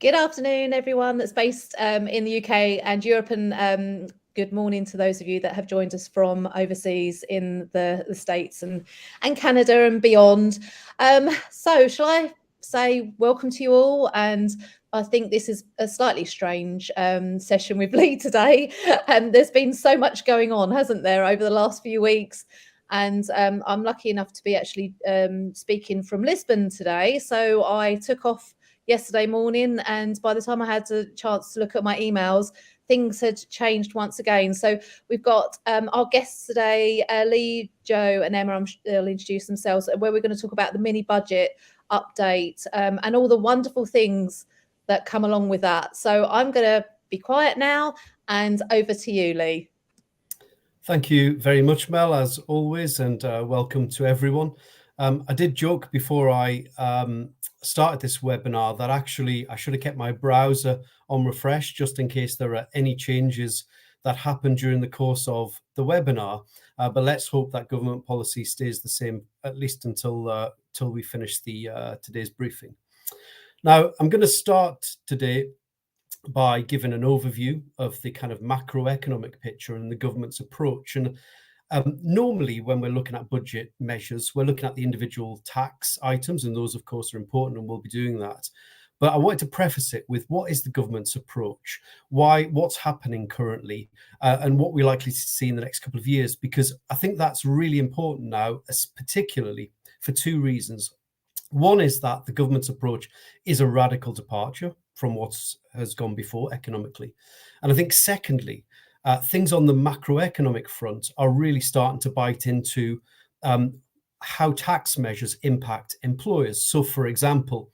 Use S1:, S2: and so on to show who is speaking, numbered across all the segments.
S1: Good afternoon, everyone that's based in the UK and Europe, and good morning to those of you that have joined us from overseas in the States and Canada and beyond. So shall I say welcome to you all? And I think this is a slightly strange session with Lee today. There's been so much going on, hasn't there, over the last few weeks? And I'm lucky enough to be actually speaking from Lisbon today. So I took off yesterday morning, and by the time I had a chance to look at my emails, things had changed once again. So we've got our guests today, Lee, Joe and Emma. They'll introduce themselves, where we're going to talk about the mini budget update and all the wonderful things that come along with that. So I'm going to be quiet now, and over to you, Lee.
S2: Thank you very much, Mel, as always, and welcome to everyone. I did joke before I started this webinar that actually I should have kept my browser on refresh just in case there are any changes that happen during the course of the webinar. But let's hope that government policy stays the same, at least until we finish the today's briefing. Now, I'm going to start today by giving an overview of the kind of macroeconomic picture and the government's approach. And normally, when we're looking at budget measures, we're looking at the individual tax items, and those, of course, are important, and we'll be doing that. But I wanted to preface it with what is the government's approach, what's happening currently, and what we're likely to see in the next couple of years, because I think that's really important now, particularly for two reasons. One is that the government's approach is a radical departure from what has gone before economically. And I think secondly, things on the macroeconomic front are really starting to bite into how tax measures impact employers. So, for example,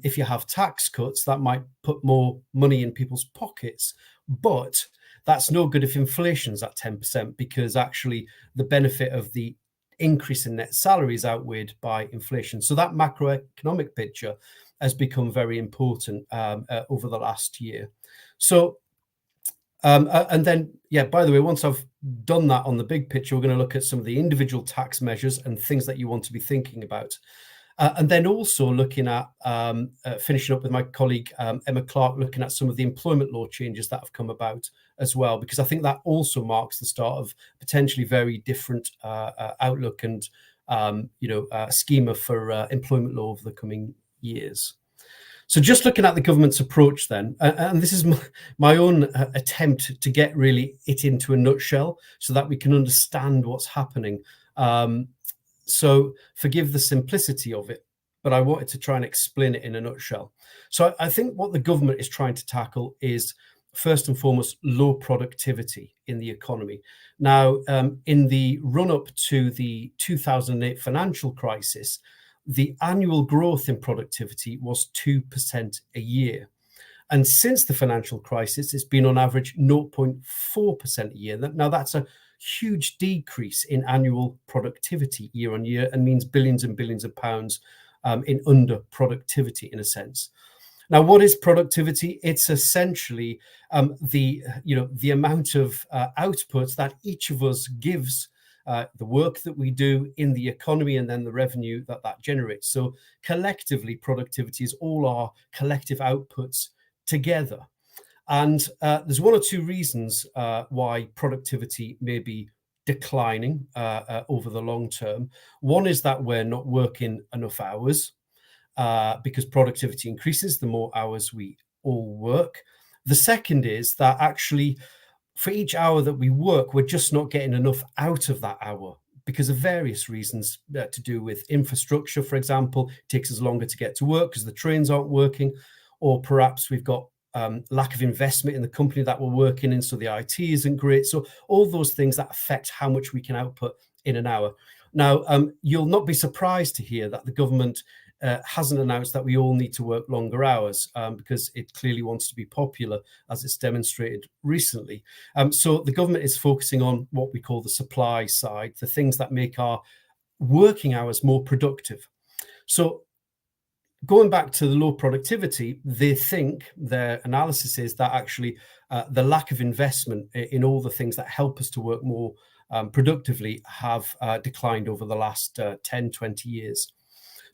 S2: if you have tax cuts, that might put more money in people's pockets, but that's no good if inflation's at 10%, because actually the benefit of the increase in net salary is outweighed by inflation. So that macroeconomic picture has become very important over the last year. So, and then, yeah, by the way, once I've done that on the big picture, we're going to look at some of the individual tax measures and things that you want to be thinking about. And then also looking at, finishing up with my colleague, Emma Clark, looking at some of the employment law changes that have come about as well, because I think that also marks the start of potentially very different outlook and, schema for employment law over the coming years. So just looking at the government's approach then, and this is my own attempt to get really it into a nutshell so that we can understand what's happening. So forgive the simplicity of it, but I wanted to try and explain it in a nutshell. So I think what the government is trying to tackle is, first and foremost, low productivity in the economy. Now, in the run-up to the 2008 financial crisis, the annual growth in productivity was 2% a year. And since the financial crisis, it's been on average 0.4% a year. Now, that's a huge decrease in annual productivity year on year, and means billions and billions of pounds in under productivity, in a sense. Now, what is productivity? It's essentially the amount of outputs that each of us gives, the work that we do in the economy, and then the revenue that generates. So collectively, productivity is all our collective outputs together. And there's one or two reasons why productivity may be declining over the long term. One is that we're not working enough hours, because productivity increases the more hours we all work. The second is that actually for each hour that we work, we're just not getting enough out of that hour because of various reasons, to do with infrastructure, for example. It takes us longer to get to work because the trains aren't working, or perhaps we've got lack of investment in the company that we're working in, so the IT isn't great. So all those things that affect how much we can output in an hour. Now, you'll not be surprised to hear that the government hasn't announced that we all need to work longer hours, because it clearly wants to be popular, as it's demonstrated recently. So the government is focusing on what we call the supply side, the things that make our working hours more productive. So going back to the low productivity, they think, their analysis is that actually the lack of investment in all the things that help us to work more productively have declined over the last 10, 20 years.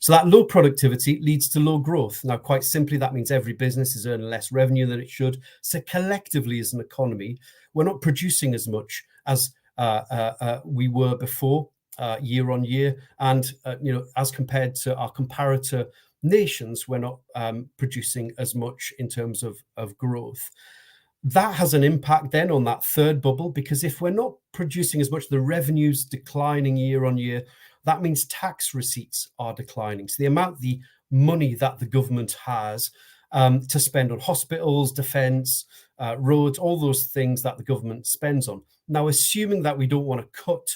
S2: So that low productivity leads to low growth. Now, quite simply, that means every business is earning less revenue than it should. So collectively, as an economy, we're not producing as much as we were before, year on year. And, as compared to our comparator nations, we're not producing as much in terms of growth. That has an impact then on that third bubble, because if we're not producing as much, the revenue's declining year on year, that means tax receipts are declining. So the money that the government has to spend on hospitals, defence, roads, all those things that the government spends on. Now, assuming that we don't want to cut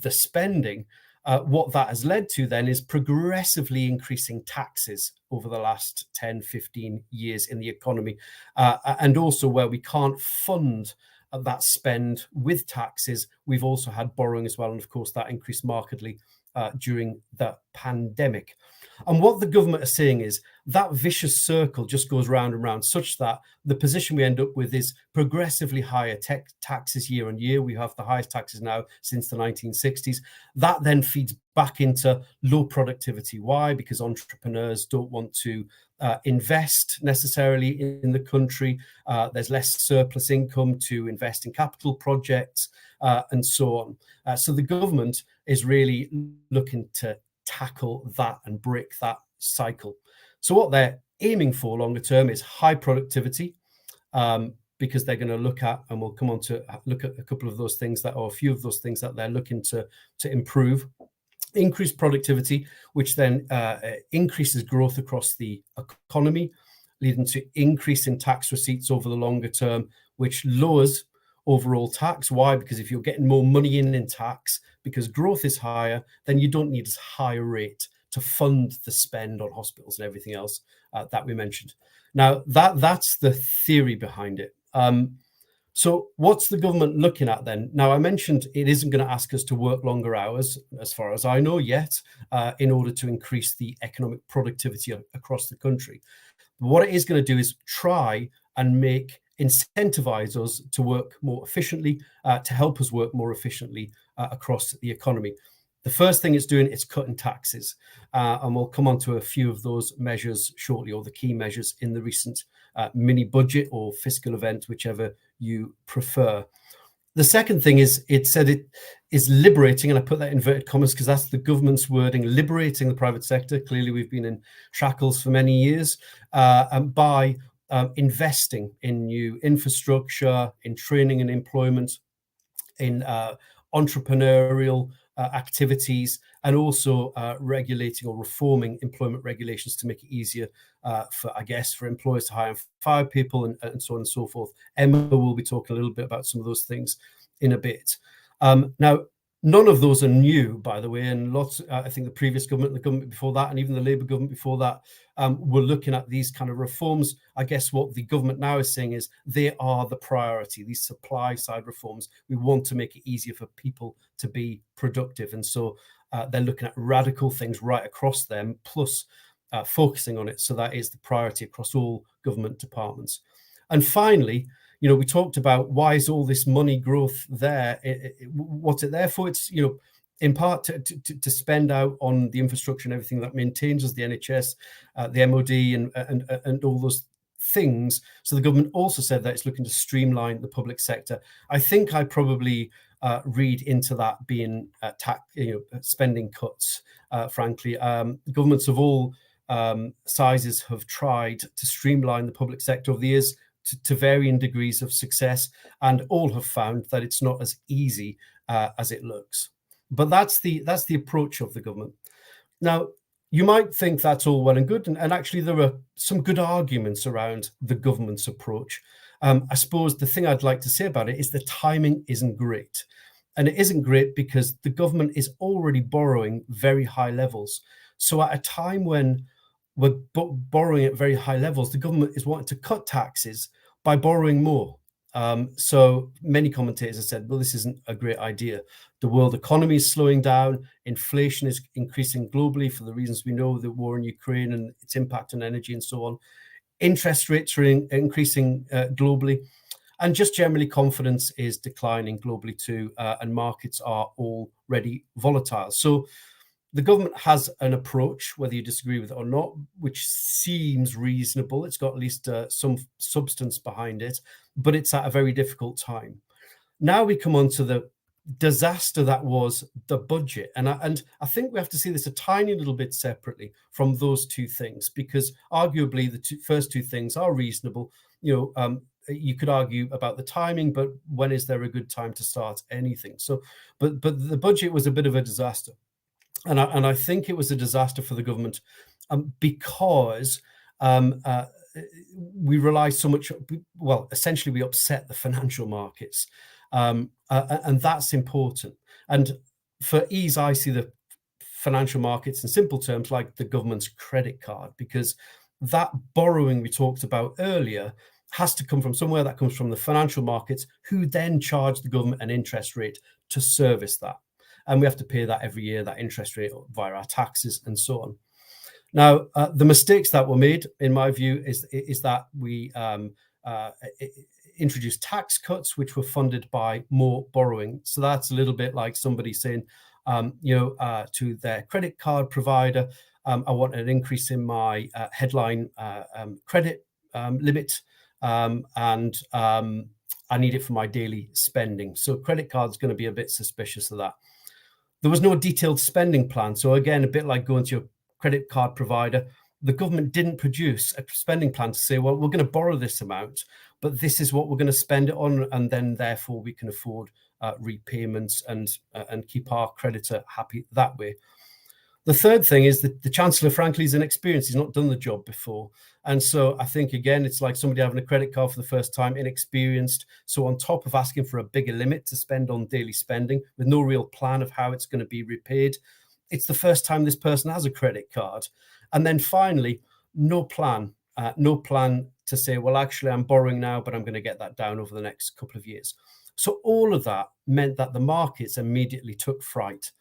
S2: the spending, what that has led to then is progressively increasing taxes over the last 10, 15 years in the economy. And also where we can't fund that spend with taxes, we've also had borrowing as well. And of course, that increased markedly during the pandemic. And what the government are saying is that vicious circle just goes round and round, such that the position we end up with is progressively higher taxes year on year. We have the highest taxes now since the 1960s. That then feeds back into low productivity. Why? Because entrepreneurs don't want to invest necessarily in the country. There's less surplus income to invest in capital projects and so on. So the government is really looking to tackle that and break that cycle. So what they're aiming for longer term is high productivity, because they're going to look at, and we'll come on to look at a couple of those things or a few of those things that they're looking to improve. Increased productivity, which then increases growth across the economy, leading to increase in tax receipts over the longer term, which lowers overall tax. Why? Because if you're getting more money in tax, because growth is higher, then you don't need as high a rate to fund the spend on hospitals and everything else that we mentioned. Now, that's the theory behind it. So what's the government looking at then? Now, I mentioned it isn't going to ask us to work longer hours, as far as I know yet, in order to increase the economic productivity across the country. But what it is going to do is try and incentivize us to work more efficiently, to help us work more efficiently across the economy. The first thing it's doing is cutting taxes, and we'll come on to a few of those measures shortly, or the key measures in the recent mini budget or fiscal event, whichever you prefer. The second thing is it said it is liberating, and I put that in inverted commas because that's the government's wording, liberating the private sector. Clearly, we've been in shackles for many years, and by investing in new infrastructure, in training and employment, in entrepreneurial activities, and also regulating or reforming employment regulations to make it easier for employers to hire and fire people, and so on and so forth. Emma will be talking a little bit about some of those things in a bit. Now, none of those are new, by the way, and I think the previous government, the government before that, and even the Labour government before that, were looking at these kind of reforms. I guess what the government now is saying is they are the priority, these supply side reforms. We want to make it easier for people to be productive. And so they're looking at radical things right across them, plus focusing on it. So that is the priority across all government departments. And finally, we talked about why is all this money growth there? What's it there for? It's, in part to spend out on the infrastructure and everything that maintains us, the NHS, the MOD, and all those things. So the government also said that it's looking to streamline the public sector. I think I probably read into that being spending cuts. Frankly, governments of all sizes have tried to streamline the public sector over the years to varying degrees of success, and all have found that it's not as easy as it looks. But that's the approach of the government. Now, you might think that's all well and good, and actually there are some good arguments around the government's approach. I suppose the thing I'd like to say about it is the timing isn't great. And it isn't great because the government is already borrowing very high levels. So at a time when we're borrowing at very high levels, the government is wanting to cut taxes by borrowing more. So many commentators have said, well, this isn't a great idea. The world economy is slowing down. Inflation is increasing globally for the reasons we know, the war in Ukraine and its impact on energy and so on. Interest rates are increasing globally. And just generally, confidence is declining globally too, and markets are already volatile. So the government has an approach, whether you disagree with it or not, which seems reasonable. It's got at least some substance behind it, but it's at a very difficult time. Now we come on to the disaster that was the budget, and I think we have to see this a tiny little bit separately from those two things, because arguably the first two things are reasonable. You could argue about the timing, but when is there a good time to start anything? So, but the budget was a bit of a disaster, and I think it was a disaster for the government because we rely so much. Well, essentially, we upset the financial markets, and that's important. And for ease, I see the financial markets in simple terms like the government's credit card, because that borrowing we talked about earlier has to come from somewhere. That comes from the financial markets, who then charge the government an interest rate to service that. And we have to pay that every year, that interest rate, via our taxes and so on. Now, the mistakes that were made, in my view, is that we introduced tax cuts, which were funded by more borrowing. So that's a little bit like somebody saying, to their credit card provider, I want an increase in my headline credit limit, and I need it for my daily spending. So credit card's going to be a bit suspicious of that. There was no detailed spending plan. So again, a bit like going to your credit card provider, the government didn't produce a spending plan to say, well, we're going to borrow this amount, but this is what we're going to spend it on, and then therefore we can afford repayments and keep our creditor happy that way. The third thing is that the Chancellor, frankly, is inexperienced. He's not done the job before. And so I think, again, it's like somebody having a credit card for the first time, inexperienced. So on top of asking for a bigger limit to spend on daily spending with no real plan of how it's going to be repaid, it's the first time this person has a credit card. And then finally, no plan to say, well, actually, I'm borrowing now, but I'm going to get that down over the next couple of years. So all of that meant that the markets immediately took fright.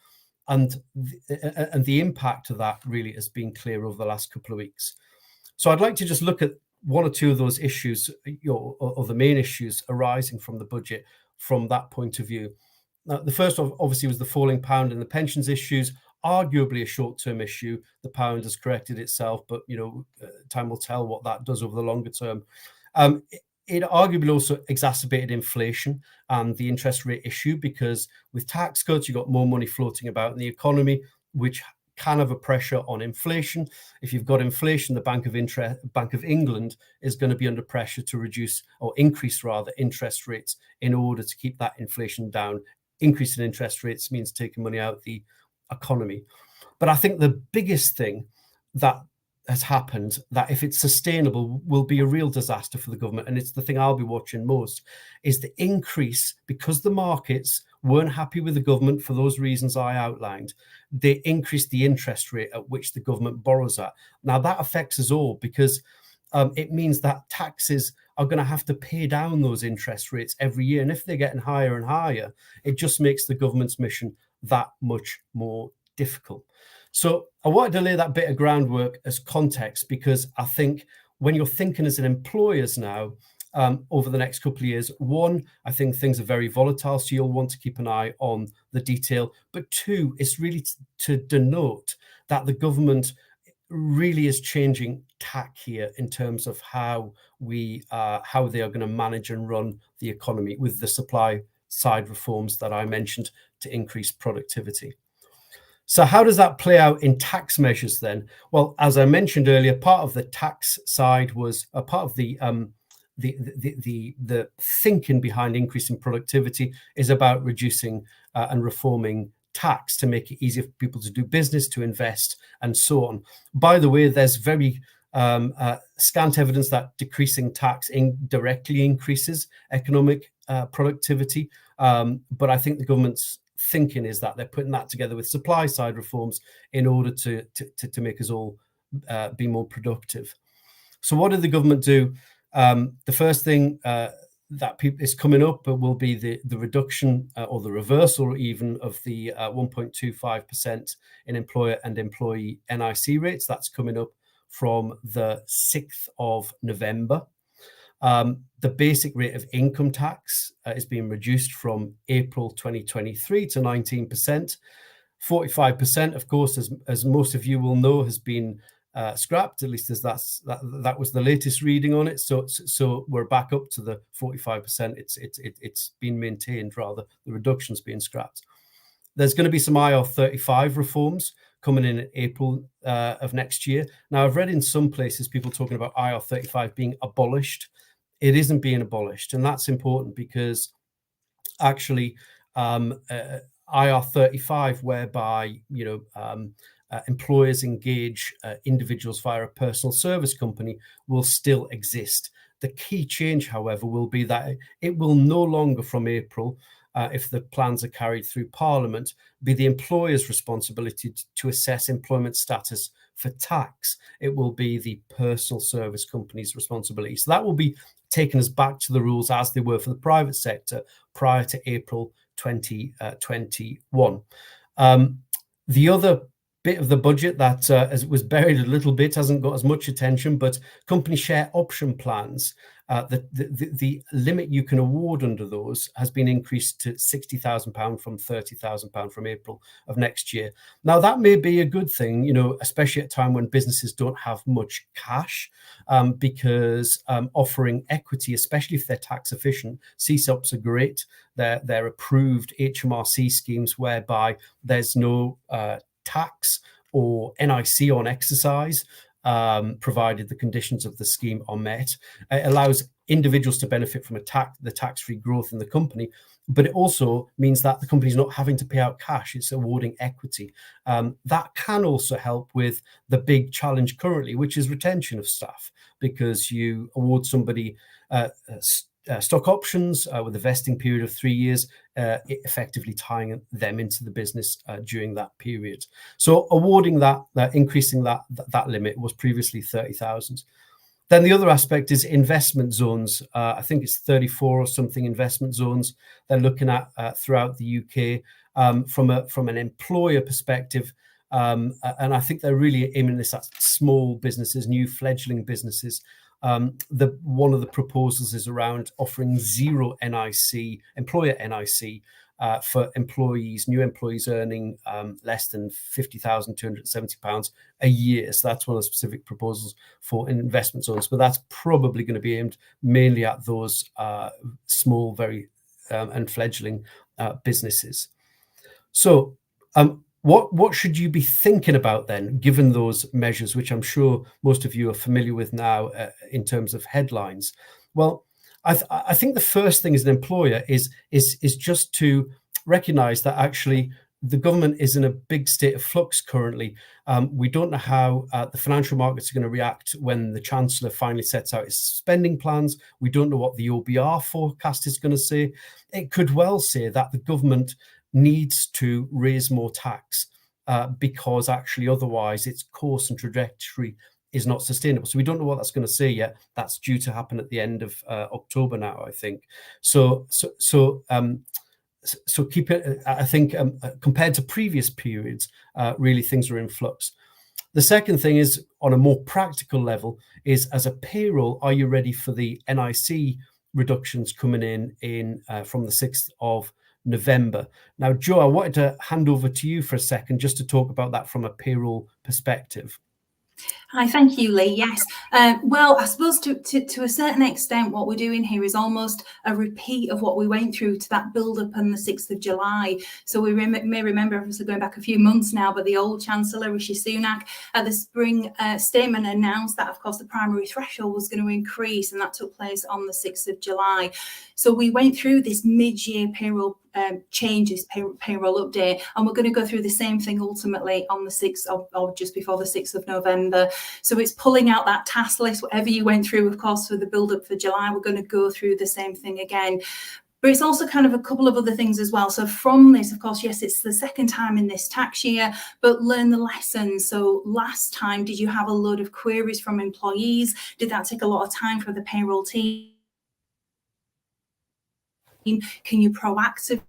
S2: And the impact of that really has been clear over the last couple of weeks. So I'd like to just look at one or two of those issues, or the main issues arising from the budget from that point of view. Now, the first one obviously was the falling pound and the pensions issues, arguably a short-term issue. The pound has corrected itself, but time will tell what that does over the longer term. It arguably also exacerbated inflation and the interest rate issue, because with tax cuts, you've got more money floating about in the economy, which can have a pressure on inflation. If you've got inflation, the Bank of England is going to be under pressure to reduce, or increase rather, interest rates in order to keep that inflation down. Increasing interest rates means taking money out of the economy. But I think the biggest thing that has happened, that if it's sustainable, will be a real disaster for the government, and it's the thing I'll be watching most, is the increase, because the markets weren't happy with the government for those reasons I outlined. They increased the interest rate at which the government borrows at. Now that affects us all, because it means that taxes are going to have to pay down those interest rates every year, and if they're getting higher and higher, it just makes the government's mission that much more difficult. So I wanted to lay that bit of groundwork as context, because I think when you're thinking as an employers now, over the next couple of years, one, I think things are very volatile, so you'll want to keep an eye on the detail. But two, it's really to denote that the government really is changing tack here in terms of how they are going to manage and run the economy, with the supply side reforms that I mentioned to increase productivity. So how does that play out in tax measures then? Well, as I mentioned earlier, part of the tax side was a part of the thinking behind increasing productivity is about reducing and reforming tax to make it easier for people to do business, to invest, and so on. By the way, there's very scant evidence that decreasing tax indirectly increases economic productivity. But I think the government's thinking is that they're putting that together with supply side reforms in order to make us all be more productive. So what did the government do? The first thing that is coming up will be the reduction or the reversal even of the 1.25% in employer and employee NIC rates. That's coming up from the 6th of November. The basic rate of income tax is being reduced from April 2023 to 19%. 45%, of course, as most of you will know, has been scrapped, at least as that was the latest reading on it. So we're back up to the 45%. It's been maintained, rather. The reduction's been scrapped. There's going to be some IR35 reforms coming in April of next year. Now, I've read in some places people talking about IR35 being abolished. It isn't being abolished, and that's important because actually IR35, whereby employers engage individuals via a personal service company, will still exist. The key change, however, will be that it will no longer, from April, if the plans are carried through Parliament, be the employer's responsibility to assess employment status for tax. It will be the personal service company's responsibility. So that will be taking us back to the rules as they were for the private sector prior to April 2021. The other bit of the budget that was buried a little bit, hasn't got as much attention, but company share option plans, the limit you can award under those has been increased to £60,000 from £30,000 from April of next year. Now, that may be a good thing, especially at a time when businesses don't have much cash, because offering equity, especially if they're tax efficient, CSOPs are great. They're approved HMRC schemes whereby there's no tax or NIC on exercise, provided the conditions of the scheme are met. It allows individuals to benefit from the tax-free growth in the company, but it also means that the company is not having to pay out cash, it's awarding equity. That can also help with the big challenge currently, which is retention of staff, because you award somebody stock options with a vesting period of 3 years, effectively tying them into the business during that period. So awarding that, increasing that limit was previously 30,000. Then the other aspect is investment zones. I think it's 34 or something investment zones they're looking at throughout the UK from an employer perspective. And I think they're really aiming this at small businesses, new fledgling businesses. One of the proposals is around offering zero NIC, employer NIC, for new employees earning less than £50,270 a year. So that's one of the specific proposals for investment zones, but that's probably going to be aimed mainly at those small, very and fledgling businesses. So what should you be thinking about then, given those measures, which I'm sure most of you are familiar with now in terms of headlines? Well, I think the first thing as an employer is just to recognise that actually the government is in a big state of flux currently. We don't know how the financial markets are going to react when the Chancellor finally sets out his spending plans. We don't know what the OBR forecast is going to say. It could well say that the government needs to raise more tax because actually otherwise its course and trajectory is not sustainable. So we don't know what that's going to say yet. That's due to happen at the end of October now, I think. So keep it, I think, compared to previous periods, really things are in flux. The second thing is, on a more practical level, is as a payroll, are you ready for the NIC reductions coming in from the 6th of November? Now, Joe, I wanted to hand over to you for a second just to talk about that from a payroll perspective.
S3: Hi, thank you, Lee. Yes. Well, I suppose to a certain extent, what we're doing here is almost a repeat of what we went through to that build-up on the 6th of July. So we may remember, obviously going back a few months now, but the old Chancellor, Rishi Sunak, at the spring statement announced that, of course, the primary threshold was going to increase, and that took place on the 6th of July. So we went through this mid-year payroll changes, payroll update, and we're going to go through the same thing ultimately on the 6th of, or just before the 6th of November. So it's pulling out that task list, whatever you went through, of course, for the build up for July, we're going to go through the same thing again. But it's also kind of a couple of other things as well. So from this, of course, yes, it's the second time in this tax year, but learn the lessons. So last time, did you have a load of queries from employees? Did that take a lot of time for the payroll team? Can you proactively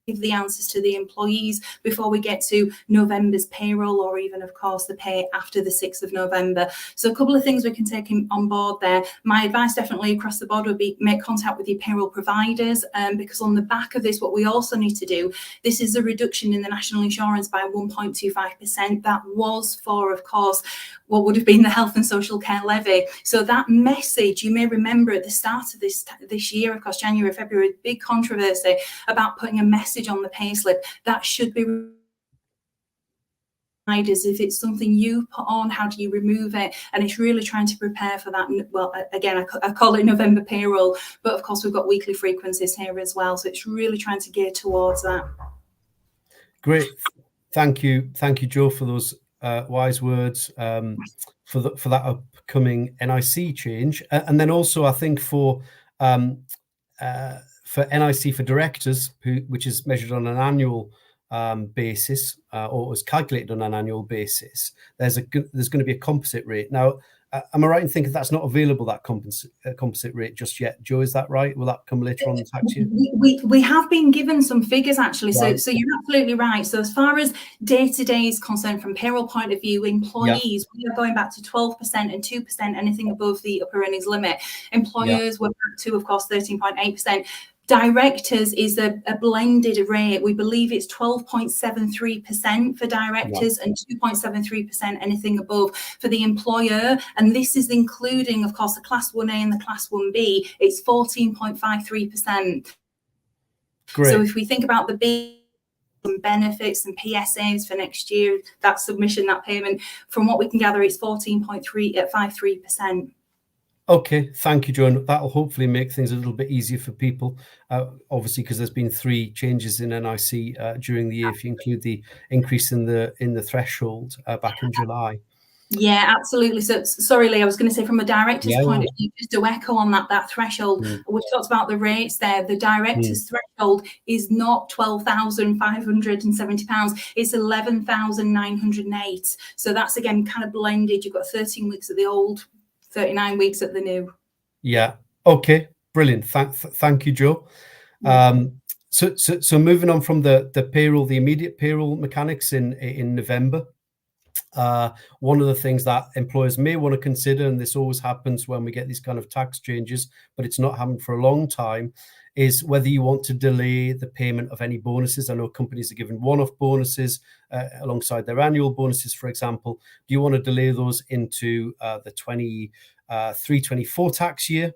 S3: give the answers to the employees before we get to November's payroll, or even, of course, the pay after the 6th of November. So a couple of things we can take on board there. My advice definitely across the board would be make contact with your payroll providers, because on the back of this, what we also need to do, this is a reduction in the national insurance by 1.25%. That was for, of course, what would have been the health and social care levy. So that message, you may remember at the start of this year, of course, January, February, big controversy about putting a message on the payslip. That should be if it's something you put on, how do you remove it? And it's really trying to prepare for that. Well, again, I call it November payroll, but of course we've got weekly frequencies here as well. So it's really trying to gear towards that.
S2: Great. Thank you, Joe, for those wise words for that upcoming NIC change. And then also, I think for NIC for directors, which is measured on an annual basis, or is calculated on an annual basis, there's going to be a composite rate. Now, am I right in thinking that's not available, that composite rate just yet? Joe, is that right? Will that come later on in the tax year?
S3: We have been given some figures, actually.
S2: Right.
S3: So you're absolutely right. So as far as day-to-day is concerned, from payroll point of view, employees, we are going back to 12% and 2%, anything above the upper earnings limit. Employers were back to, of course, 13.8%. Directors is a blended rate. We believe it's 12.73% for directors and 2.73% anything above for the employer. And this is including, of course, the Class 1A and the Class 1B. It's 14.53%.
S2: Great.
S3: So if we think about the big benefits and PSAs for next year, that submission, that payment, from what we can gather, it's 14.53%.
S2: Okay, thank you, Joan. That'll hopefully make things a little bit easier for people, obviously, because there's been 3 changes in NIC during the year, if you include the increase in the threshold back in July.
S3: Yeah, absolutely. So sorry, Lee, I was going to say from a director's point of view, just to echo on that threshold, we've talked about the rates there. The director's threshold is not £12,570. It's 11,908. So that's, again, kind of blended. You've got 13 weeks at the old, 39 weeks at the new. Yeah.
S2: Okay. Brilliant. Thank you, Joe. So moving on from the payroll, the immediate payroll mechanics in November. One of the things that employers may want to consider, and this always happens when we get these kind of tax changes, but it's not happened for a long time, is whether you want to delay the payment of any bonuses. I know companies are given one-off bonuses alongside their annual bonuses, for example. Do you want to delay those into the 23-24 tax year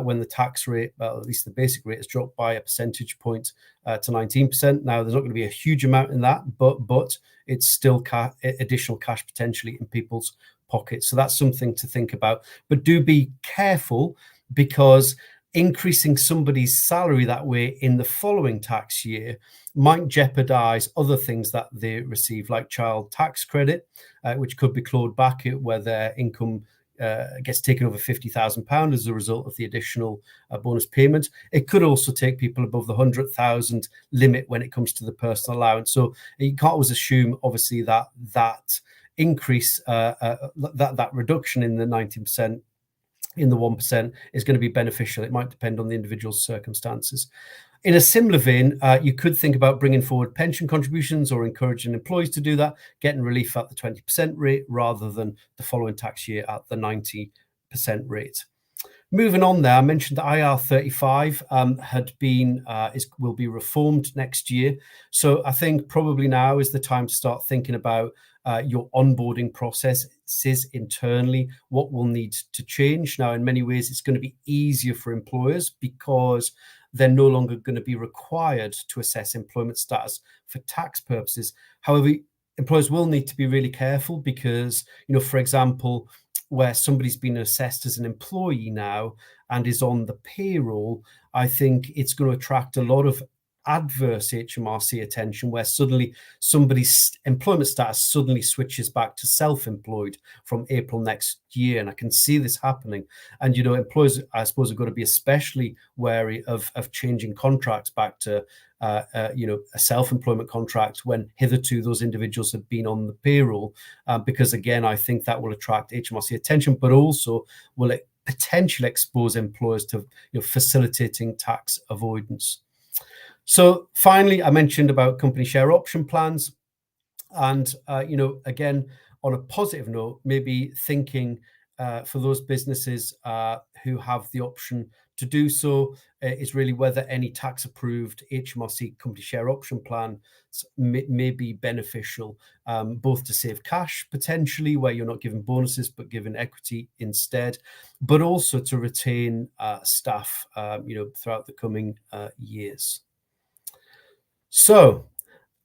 S2: when the tax rate, well, at least the basic rate, has dropped by a percentage point to 19%? Now, there's not going to be a huge amount in that, but it's still additional cash potentially in people's pockets. So that's something to think about. But do be careful, because increasing somebody's salary that way in the following tax year might jeopardize other things that they receive, like child tax credit, which could be clawed back where their income gets taken over £50,000 as a result of the additional bonus payment. It could also take people above the 100,000 limit when it comes to the personal allowance. So you can't always assume, obviously, that increase, that reduction in the 19%, in the 1%, is going to be beneficial. It might depend on the individual's circumstances. In a similar vein, you could think about bringing forward pension contributions or encouraging employees to do that, getting relief at the 20% rate rather than the following tax year at the 90% rate. Moving on there, I mentioned that IR35 will be reformed next year. So I think probably now is the time to start thinking about your onboarding processes internally, what will need to change. Now, in many ways, it's going to be easier for employers because they're no longer going to be required to assess employment status for tax purposes. However, employers will need to be really careful because, for example, where somebody's been assessed as an employee now and is on the payroll, I think it's going to attract a lot of adverse HMRC attention, where suddenly somebody's employment status suddenly switches back to self-employed from April next year. And I can see this happening. And, employers, I suppose, are going to be especially wary of changing contracts back to, a self-employment contract when hitherto those individuals have been on the payroll, because, again, I think that will attract HMRC attention, but also will it potentially expose employers to facilitating tax avoidance. So finally, I mentioned about company share option plans. And, again, on a positive note, maybe thinking for those businesses who have the option to do so is really whether any tax approved HMRC company share option plan may be beneficial, both to save cash potentially where you're not given bonuses but given equity instead, but also to retain staff throughout the coming years. So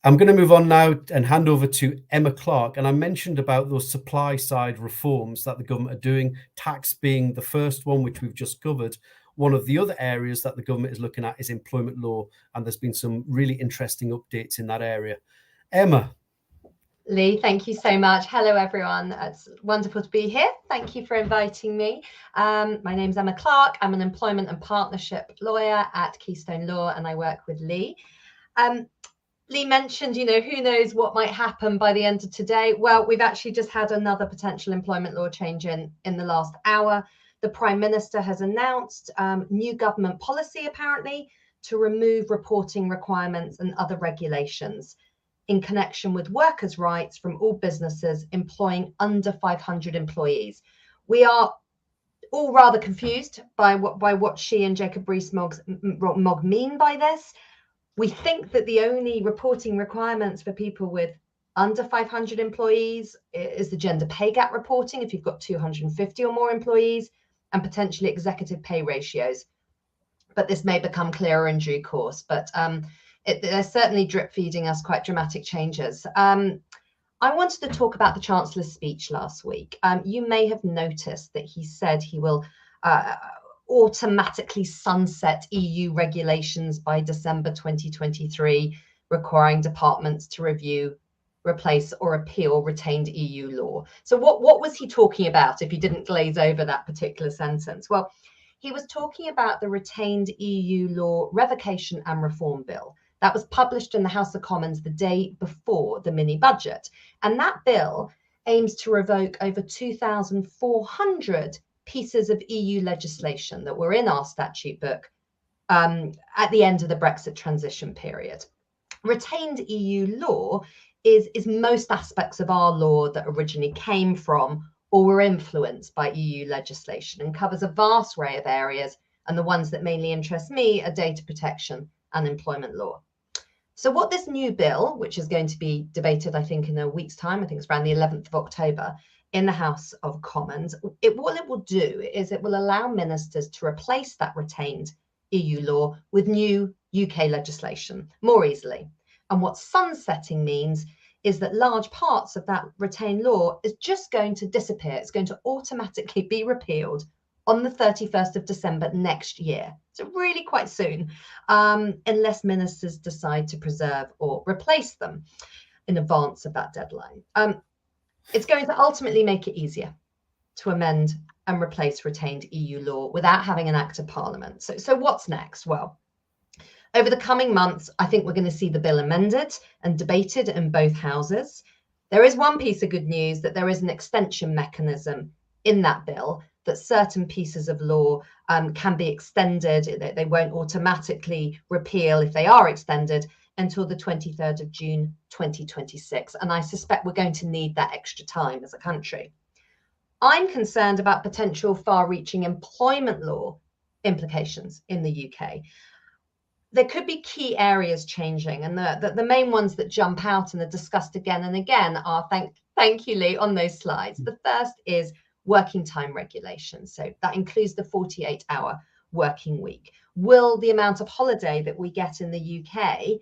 S2: I'm going to move on now and hand over to Emma Clark. And I mentioned about those supply side reforms that the government are doing, tax being the first one, which we've just covered. One of the other areas that the government is looking at is employment law. And there's been some really interesting updates in that area. Emma.
S4: Lee, thank you so much. Hello, everyone. It's wonderful to be here. Thank you for inviting me. My name's Emma Clark. I'm an employment and partnership lawyer at Keystone Law, and I work with Lee. Lee mentioned, who knows what might happen by the end of today. Well, we've actually just had another potential employment law change in the last hour. The Prime Minister has announced new government policy, apparently, to remove reporting requirements and other regulations in connection with workers' rights from all businesses employing under 500 employees. We are all rather confused by what she and Jacob Rees-Mogg mean by this. We think that the only reporting requirements for people with under 500 employees is the gender pay gap reporting if you've got 250 or more employees, and potentially executive pay ratios. But this may become clearer in due course. But they're certainly drip feeding us quite dramatic changes. I wanted to talk about the Chancellor's speech last week. You may have noticed that he said he will automatically sunset EU regulations by December 2023, requiring departments to review, replace or appeal retained EU law. So what was he talking about if he didn't glaze over that particular sentence? Well, he was talking about the retained EU law revocation and reform bill that was published in the House of Commons the day before the mini budget. And that bill aims to revoke over 2,400 pieces of EU legislation that were in our statute book at the end of the Brexit transition period. Retained EU law is most aspects of our law that originally came from or were influenced by EU legislation and covers a vast array of areas, and the ones that mainly interest me are data protection and employment law. So what this new bill, which is going to be debated, I think, in a week's time, I think it's around the 11th of October, in the House of Commons, what it will do is it will allow ministers to replace that retained EU law with new UK legislation more easily. And what sunsetting means is that large parts of that retained law is just going to disappear. It's going to automatically be repealed on the 31st of December next year. So really quite soon, unless ministers decide to preserve or replace them in advance of that deadline. It's going to ultimately make it easier to amend and replace retained EU law without having an act of parliament. So what's next? Well, over the coming months, I think we're going to see the bill amended and debated in both houses. There is one piece of good news, that there is an extension mechanism in that bill, that certain pieces of law can be extended. They won't automatically repeal if they are extended until the 23rd of June 2026. And I suspect we're going to need that extra time as a country. I'm concerned about potential far-reaching employment law implications in the UK. There could be key areas changing, and the main ones that jump out and are discussed again and again are, thank you, Lee, on those slides. The first is working time regulations. So that includes the 48-hour working week. Will the amount of holiday that we get in the UK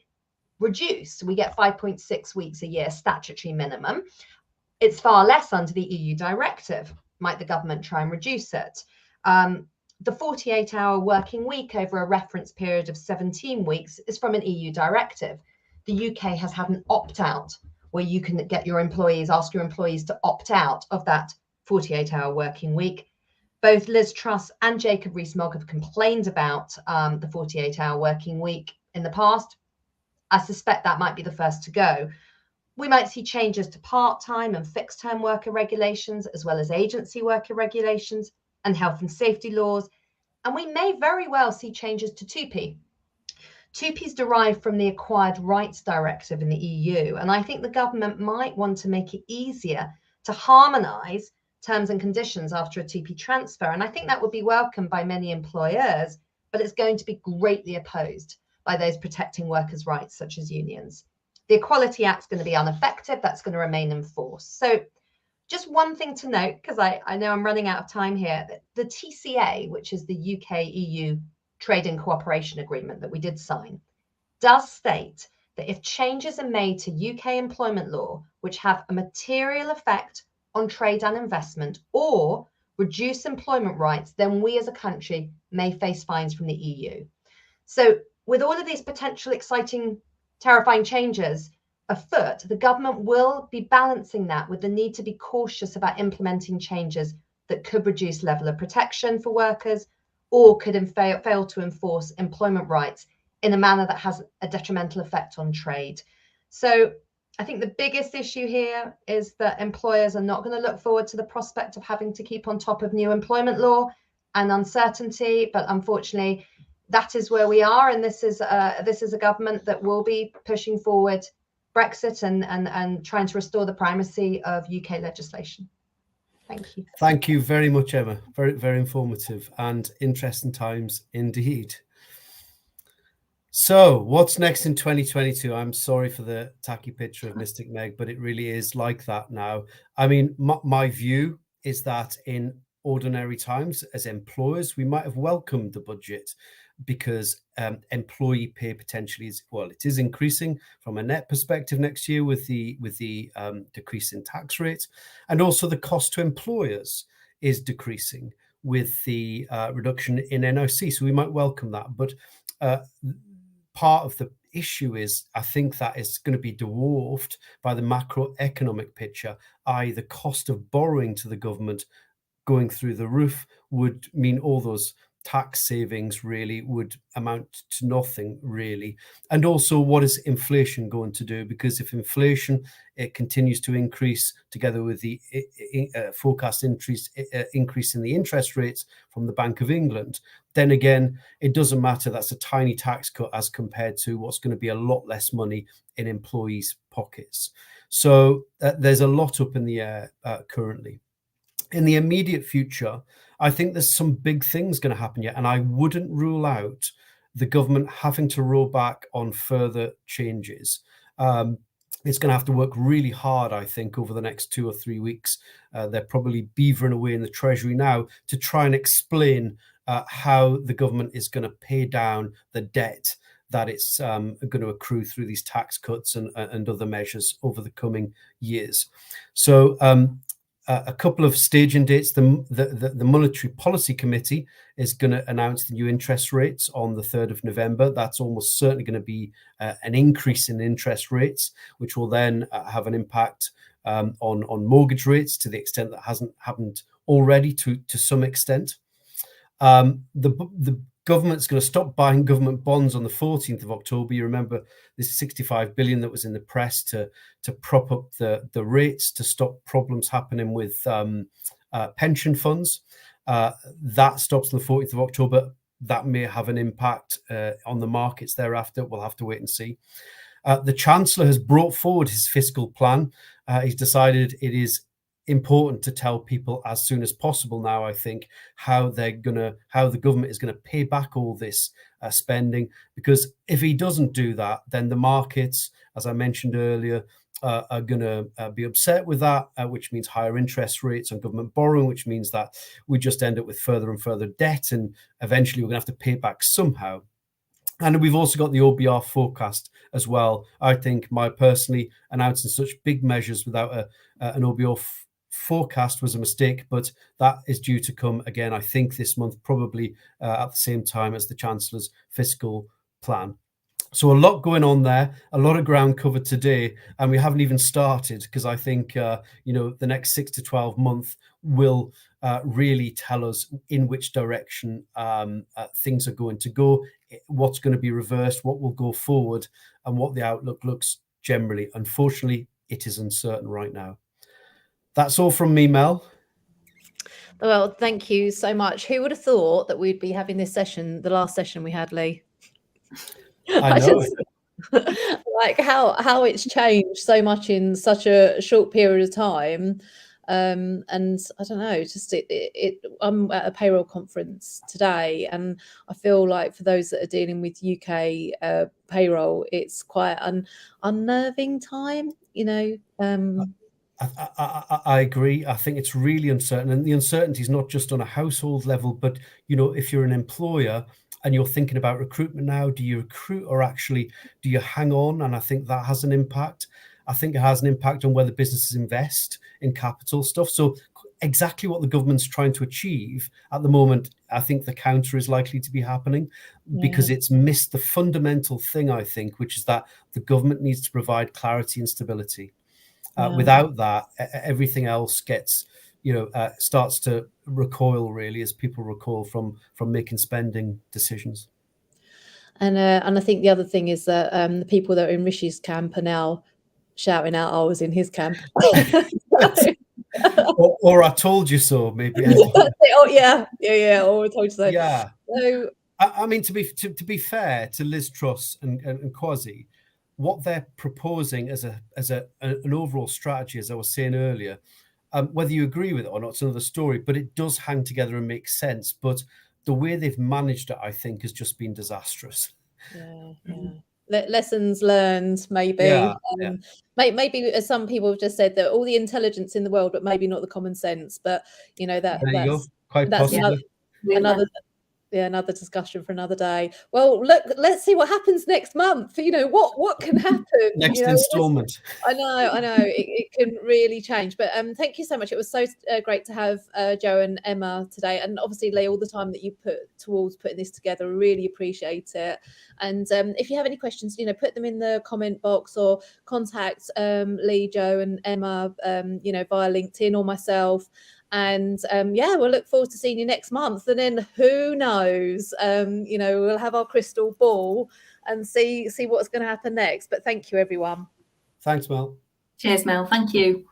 S4: reduce? We get 5.6 weeks a year statutory minimum. It's far less under the EU directive. Might the government try and reduce it? The 48-hour working week over a reference period of 17 weeks is from an EU directive. The UK has had an opt-out where you can get your employees, ask your employees to opt out of that 48-hour working week. Both Liz Truss and Jacob Rees-Mogg have complained about the 48-hour working week in the past. I suspect that might be the first to go. We might see changes to part-time and fixed-term worker regulations, as well as agency worker regulations and health and safety laws. And we may very well see changes to 2P. 2p is derived from the Acquired Rights Directive in the EU, and I think the government might want to make it easier to harmonise terms and conditions after a 2p transfer. And I think that would be welcomed by many employers, but it's going to be greatly opposed by those protecting workers' rights, such as unions. The Equality Act is going to be unaffected. That's going to remain in force. So just one thing to note, because I know I'm running out of time here, the TCA, which is the UK-EU Trade and Cooperation Agreement that we did sign, does state that if changes are made to UK employment law, which have a material effect on trade and investment or reduce employment rights, then we as a country may face fines from the EU. So with all of these potential exciting, terrifying changes afoot, the government will be balancing that with the need to be cautious about implementing changes that could reduce level of protection for workers or could fail to enforce employment rights in a manner that has a detrimental effect on trade. So I think the biggest issue here is that employers are not going to look forward to the prospect of having to keep on top of new employment law and uncertainty, but unfortunately that is where we are, and this is a government that will be pushing forward Brexit and trying to restore the primacy of UK legislation. Thank you.
S2: Thank you very much, Emma. Very, very informative and interesting times indeed. So what's next in 2022? I'm sorry for the tacky picture of Mystic Meg, but it really is like that now. I mean, my view is that in ordinary times as employers, we might have welcomed the budget because employee pay potentially is, well, it is increasing from a net perspective next year with the decrease in tax rates, and also the cost to employers is decreasing with the reduction in NOC. So we might welcome that, but part of the issue is I think that is going to be dwarfed by the macroeconomic picture, i.e. the cost of borrowing to the government going through the roof would mean all those tax savings really would amount to nothing really. And also, what is inflation going to do? Because if inflation it continues to increase together with the forecast increase in the interest rates from the Bank of England, then again, it doesn't matter. That's a tiny tax cut as compared to what's going to be a lot less money in employees' pockets. So there's a lot up in the air currently. In the immediate future, I think there's some big things going to happen yet, and I wouldn't rule out the government having to roll back on further changes. It's going to have to work really hard, I think, over the next 2 or 3 weeks. They're probably beavering away in the Treasury now to try and explain how the government is going to pay down the debt that it's going to accrue through these tax cuts and other measures over the coming years. So a couple of staging dates. The Monetary Policy Committee is going to announce the new interest rates on the 3rd of November. That's almost certainly going to be an increase in interest rates, which will then have an impact on mortgage rates to the extent that hasn't happened already to some extent. The government's going to stop buying government bonds on the 14th of October. You remember this 65 billion that was in the press to prop up the rates to stop problems happening with pension funds. That stops on the 14th of October. That may have an impact on the markets thereafter. We'll have to wait and see. The Chancellor has brought forward his fiscal plan. He's decided it is important to tell people as soon as possible now, I think, how the government is going to pay back all this spending, because if he doesn't do that, then the markets, as I mentioned earlier, are going to be upset with that, which means higher interest rates on government borrowing, which means that we just end up with further and further debt, and eventually we're going to have to pay it back somehow. And we've also got the OBR forecast as well. I think personally announcing such big measures without an OBR forecast was a mistake, but that is due to come again, I think, this month, probably at the same time as the Chancellor's fiscal plan. So a lot going on there, a lot of ground covered today, and we haven't even started, because I think the next 6 to 12 months will really tell us in which direction things are going to go, what's going to be reversed, what will go forward, and what the outlook looks generally. Unfortunately, it is uncertain right now. That's all from me, Mel.
S1: Well, thank you so much. Who would have thought that we'd be having this session, the last session we had, Lee?
S2: I know.
S1: Like how it's changed so much in such a short period of time. And I don't know, just I'm at a payroll conference today, and I feel like for those that are dealing with UK payroll, it's quite an unnerving time, you know.
S2: I agree. I think it's really uncertain, and the uncertainty is not just on a household level, but you know, if you're an employer and you're thinking about recruitment now, do you recruit or actually do you hang on? And I think that has an impact. I think it has an impact on whether businesses invest in capital stuff. So exactly what the government's trying to achieve at the moment, I think the counter is likely to be happening, because it's missed the fundamental thing, I think, which is that the government needs to provide clarity and stability. Without that, everything else gets, starts to recoil, really, as people recoil from making spending decisions.
S1: And I think the other thing is that the people that are in Rishi's camp are now shouting out, "I was in his camp."
S2: or I told you so, maybe.
S1: Oh yeah. Or I told you so.
S2: Yeah.
S1: So
S2: I mean, to be fair to Liz Truss and Kwasi, what they're proposing as an overall strategy, as I was saying earlier, whether you agree with it or not, it's another story, but it does hang together and make sense. But the way they've managed it, I think, has just been disastrous.
S1: Lessons learned, maybe. Maybe, as some people have just said, that all the intelligence in the world, but maybe not the common sense. But you know, that's
S2: quite possibly
S1: another discussion for another day. Well, look, let's see what happens next month. You know, what can happen
S2: next installment.
S1: I know it can really change. But thank you so much. It was so great to have Joe and Emma today, and obviously Lee, all the time that you put towards putting this together. We really appreciate it. And if you have any questions, you know, put them in the comment box or contact Lee, Joe and Emma, you know, via LinkedIn or myself. And we'll look forward to seeing you next month. And then who knows, you know, we'll have our crystal ball and see what's going to happen next. But thank you, everyone.
S2: Thanks, Mel.
S3: Cheers, Mel. Thank you.